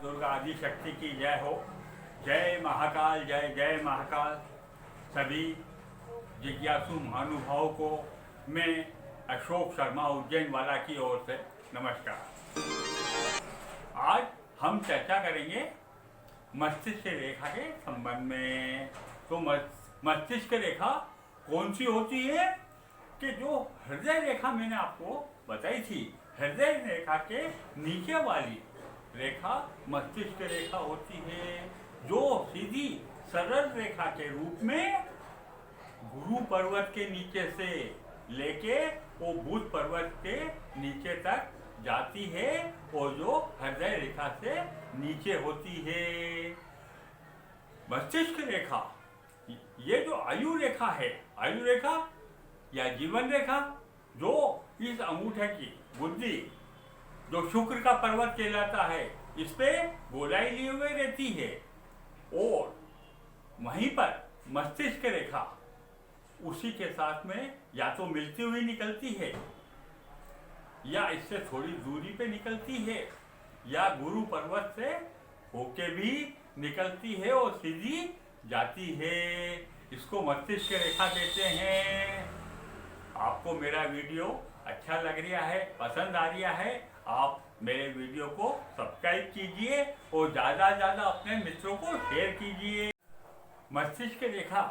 दुर्गा आदि शक्ति की जय हो। जय महाकाल, जय जय महाकाल। सभी जिज्ञासु महानुभावों को मैं अशोक शर्मा उज्जैन वाला की ओर से नमस्कार। आज हम चर्चा करेंगे मस्तिष्क रेखा के संबंध में। तो मस्तिष्क रेखा कौन सी होती है कि जो हृदय रेखा मैंने आपको बताई थी, हृदय रेखा के नीचे वाली रेखा मस्तिष्क रेखा होती है, जो सीधी सरल रेखा के रूप में गुरु पर्वत के नीचे से लेके वो बुध पर्वत के नीचे तक जाती है और जो हृदय रेखा से नीचे होती है। मस्तिष्क रेखा ये जो आयु रेखा है, आयु रेखा या जीवन रेखा, जो इस अंगूठे की बुद्धि जो शुक्र का पर्वत कहलाता है, इस पे गोलाई लिए हुए रहती है और वहीं पर मस्तिष्क रेखा उसी के साथ में या तो मिलती हुई निकलती है या इससे थोड़ी दूरी पे निकलती है या गुरु पर्वत से होके भी निकलती है और सीधी जाती है। इसको मस्तिष्क रेखा कहते हैं। आपको मेरा वीडियो अच्छा लग रहा है, पसंद आ रहा है, आप मेरे वीडियो को सब्सक्राइब कीजिए और ज़्यादा से ज़्यादा अपने मित्रों को शेयर कीजिए। मस्तिष्क रेखा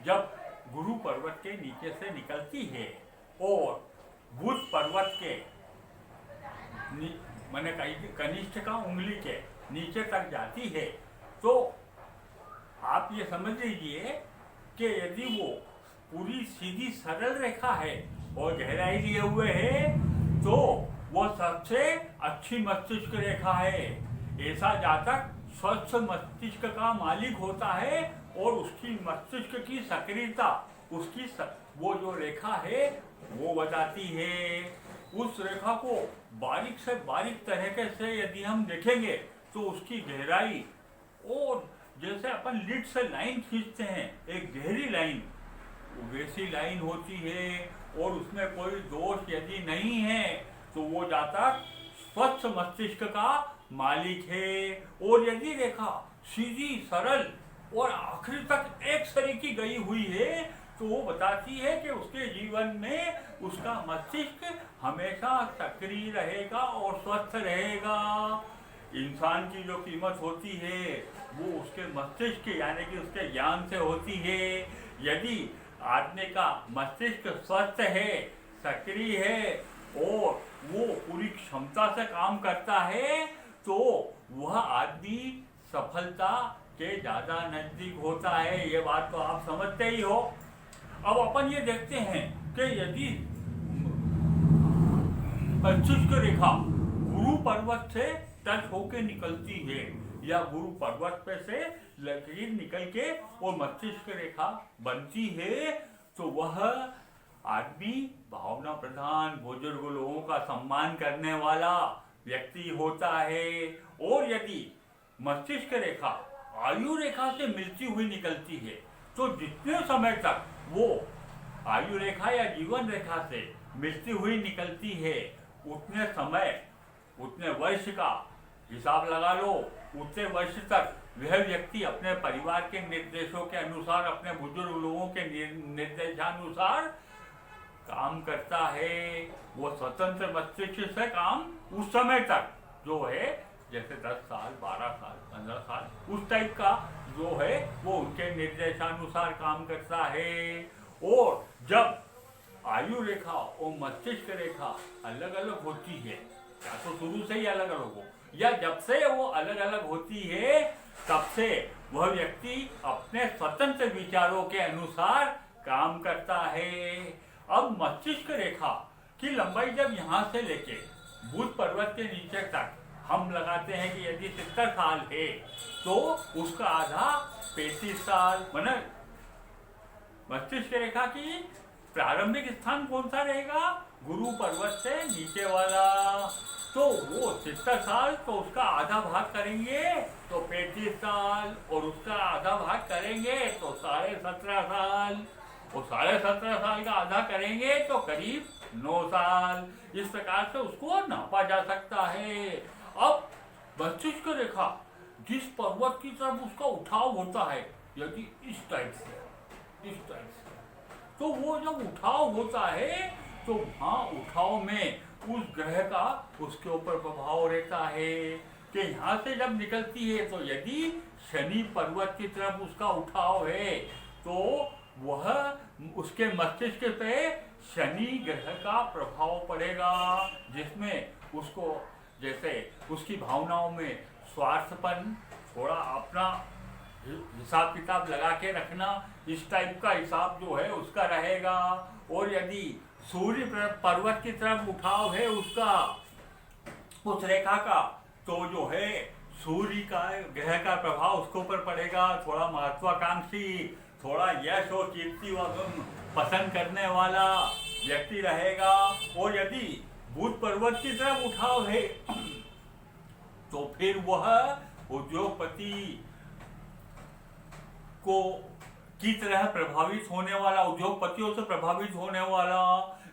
जब गुरु पर्वत के नीचे से निकलती है और बुध पर्वत के मैंने कनिष्ठ का उंगली के नीचे तक जाती है, तो आप ये समझ लीजिए कि यदि वो पूरी सीधी सरल रेखा है और गहराई लिए हुए है तो वो सबसे अच्छी मस्तिष्क रेखा है। ऐसा जातक स्वस्थ मस्तिष्क का मालिक होता है और उसकी मस्तिष्क की सक्रियता वो जो रेखा है वो बताती है। उस रेखा को बारीक से बारीक तरीके से यदि हम देखेंगे तो उसकी गहराई, और जैसे अपन लिड से लाइन खींचते हैं एक गहरी लाइन, वैसी लाइन होती है और उसमें कोई दोष यदि नहीं है तो वो जातक स्वच्छ मस्तिष्क का मालिक है। और यदि रेखा सीधी सरल और आखिर तक एक सरीकी गई हुई है तो वो बताती है कि उसके जीवन में उसका मस्तिष्क हमेशा सक्रिय रहेगा और स्वस्थ रहेगा। इंसान की जो कीमत होती है वो उसके मस्तिष्क यानी कि उसके ज्ञान से होती है। यदि आदमी का मस्तिष्क स्वस्थ है, सक्रिय है और वो पूरी क्षमता से काम करता है तो वह आदमी सफलता के ज़्यादा नजदीक होता है। ये बात तो आप समझते ही हो। अब अपन ये देखते हैं कि यदि मस्तिष्क रेखा गुरु पर्वत से टच होके निकलती है या गुरु पर्वत पे से लकीर निकल के और मस्तिष्क रेखा बनती है तो वह आदमी भावना प्रधान, बुजुर्ग लोगों का सम्मान करने वाला व्यक्ति होता है। और यदि मस्तिष्क रेखा आयु रेखा से मिलती हुई निकलती है तो जितने समय तक वो आयु रेखा या जीवन रेखा से मिलती हुई निकलती है उतने समय, उतने वर्ष का हिसाब लगा लो, उतने वर्ष तक वह व्यक्ति अपने परिवार के निर्देशों के अनुसार, अपने बुजुर्ग लोगों के निर्देशानुसार काम करता है। वो स्वतंत्र मस्तिष्क से काम उस समय तक जो है, जैसे 10 साल, 12 साल, 15 साल, उस टाइप का जो है वो उनके निर्देशानुसार काम करता है। और जब आयु रेखा और मस्तिष्क रेखा अलग अलग होती है, या तो शुरू से ही अलग अलग हो या जब से वो अलग अलग होती है तब से वह व्यक्ति अपने स्वतंत्र विचारों के अनुसार काम करता है। अब मस्तिष्क रेखा की लंबाई जब यहाँ से लेके बुध पर्वत के नीचे तक हम लगाते हैं कि यदि 70 साल है तो उसका आधा 35 साल, माने मस्तिष्क रेखा की प्रारंभिक स्थान कौन सा रहेगा? गुरु पर्वत से नीचे वाला। तो वो 70 साल, तो उसका आधा भाग करेंगे तो 35 साल, और उसका आधा भाग करेंगे तो 17.5 साल, और 17.5 साल का आधा करेंगे तो करीब 9 साल। इस प्रकार से उसको नापा जा सकता है। अब मस्तिष्क रेखा जिस पर्वत की तरफ उसका उठाव होता है, यदि इस टाइप से, तो वो जब उठाव होता है तो वहाँ उठाव में उस ग्रह का उसके ऊपर प्रभाव रहता है कि यहाँ से जब निकलती है तो यदि शनि पर्वत की तरफ उसका उठाव है तो वह उसके मस्तिष्क पे शनि ग्रह का प्रभाव पड़ेगा, जिसमें उसको जैसे उसकी भावनाओं में स्वार्थपन, थोड़ा अपना हिसाब किताब लगा के रखना, इस टाइप का हिसाब जो है उसका रहेगा। और यदि सूर्य पर्वत की तरफ उठाव है उसका, उस रेखा का, तो जो है सूर्य का ग्रह का प्रभाव उसके ऊपर पड़ेगा, थोड़ा महत्वाकांक्षी, थोड़ा यश और कीर्ति पसंद करने वाला व्यक्ति रहेगा। और यदि बुध पर्वत की तरफ उठाव है तो फिर वह उद्योगपति को की तरह प्रभावित होने वाला, उद्योगपतियों से प्रभावित होने वाला,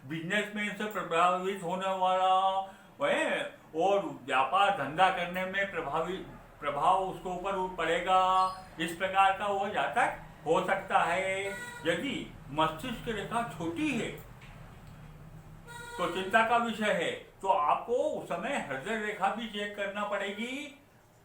बिजनेसमैन से प्रभावित होने वाला, वह और व्यापार धंधा करने में प्रभाव उसके ऊपर पड़ेगा। इस प्रकार का वो जातक हो सकता है। यदि मस्तिष्क रेखा छोटी है तो चिंता का विषय है, तो आपको उस समय हृदय रेखा भी चेक करना पड़ेगी,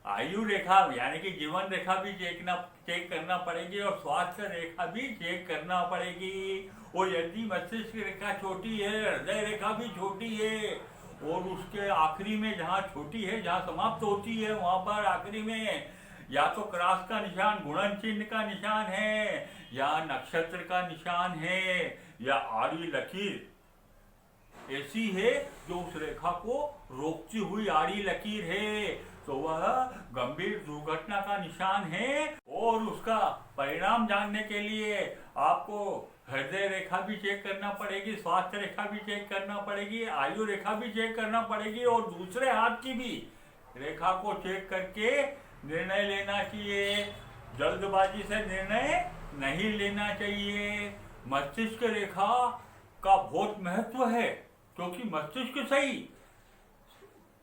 आयु रेखा यानी कि जीवन रेखा भी चेक करना पड़ेगी, और स्वास्थ्य रेखा भी चेक करना पड़ेगी। और यदि मस्तिष्क रेखा छोटी है, हृदय रेखा भी छोटी है, और उसके आखिरी में जहाँ छोटी है, जहाँ समाप्त होती है, वहाँ पर आखिरी में या तो क्रॉस का निशान, गुणन चिन्ह का निशान है, या नक्षत्र का निशान है, या आड़ी लकीर ऐसी है जो उस रेखा को रोकती हुई आड़ी लकीर है, तो वह गंभीर दुर्घटना का निशान है। और उसका परिणाम जानने के लिए आपको हृदय रेखा भी चेक करना पड़ेगी, स्वास्थ्य रेखा भी चेक करना पड़ेगी, आयु रेखा भी चेक करना पड़ेगी, और दूसरे हाथ की भी रेखा को चेक करके निर्णय लेना चाहिए। जल्दबाजी से निर्णय नहीं लेना चाहिए। मस्तिष्क रेखा का बहुत महत्व है, क्योंकि मस्तिष्क से ही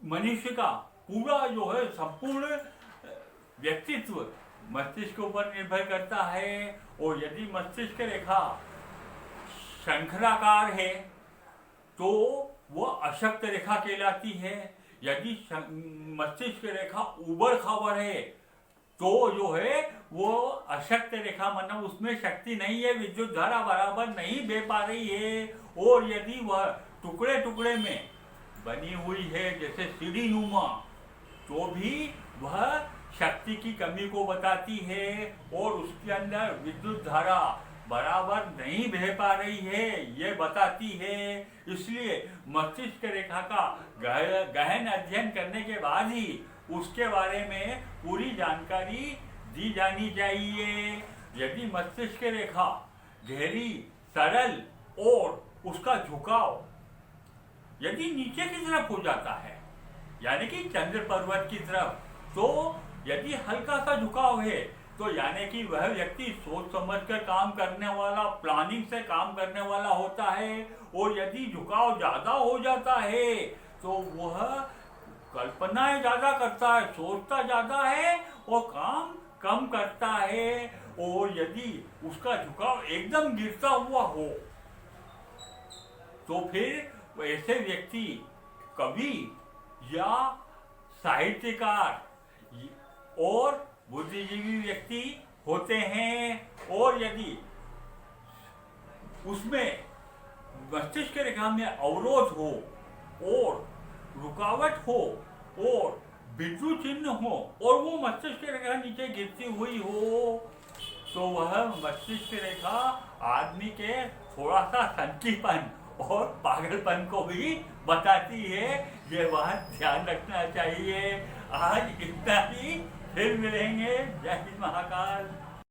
मनुष्य का पूरा जो है संपूर्ण व्यक्तित्व मस्तिष्क के ऊपर निर्भर करता है। और यदि मस्तिष्क रेखा शंखराकार है तो वह अशक्त रेखा कहलाती है। यदि मस्तिष्क रेखा उबड़ खाबड़ है तो जो है वो अशक्त रेखा, मतलब उसमें शक्ति नहीं है, विद्युत धारा बराबर नहीं बह पा रही है। और यदि वह टुकड़े टुकड़े में बनी हुई है जैसे सीढ़ी नुमा, तो भी वह शक्ति की कमी को बताती है, और उसके अंदर विद्युत धारा बराबर नहीं बह पा रही है ये बताती है। इसलिए मस्तिष्क रेखा का गहन अध्ययन करने के बाद ही उसके बारे में पूरी जानकारी दी जानी चाहिए। यदि मस्तिष्क रेखा गहरी, सरल और उसका झुकाव यदि नीचे की तरफ हो जाता है, यानी कि चंद्र पर्वत की तरफ, तो यदि हल्का सा झुकाव है तो यानी कि वह व्यक्ति सोच समझकर काम करने वाला, प्लानिंग से काम करने वाला होता है। और यदि झुकाव ज्यादा हो जाता है तो वह कल्पनाएं ज्यादा करता है, सोचता ज्यादा है और काम कम करता है। और यदि उसका झुकाव एकदम गिरता हुआ हो तो फिर ऐसे व्यक्ति कवि या साहित्यकार और बुद्धिजीवी व्यक्ति होते हैं। और यदि उसमें मस्तिष्क रेखा में अवरोध हो और रुकावट हो और बिंदु चिन्ह हो और वो मस्तिष्क रेखा नीचे गिरती हुई हो, तो वह मस्तिष्क रेखा आदमी के थोड़ा सा संकीपन और पागलपन को भी बताती है। ये बात ध्यान रखना चाहिए। आज इतना ही, फिर मिलेंगे। जय हिंद महाकाल।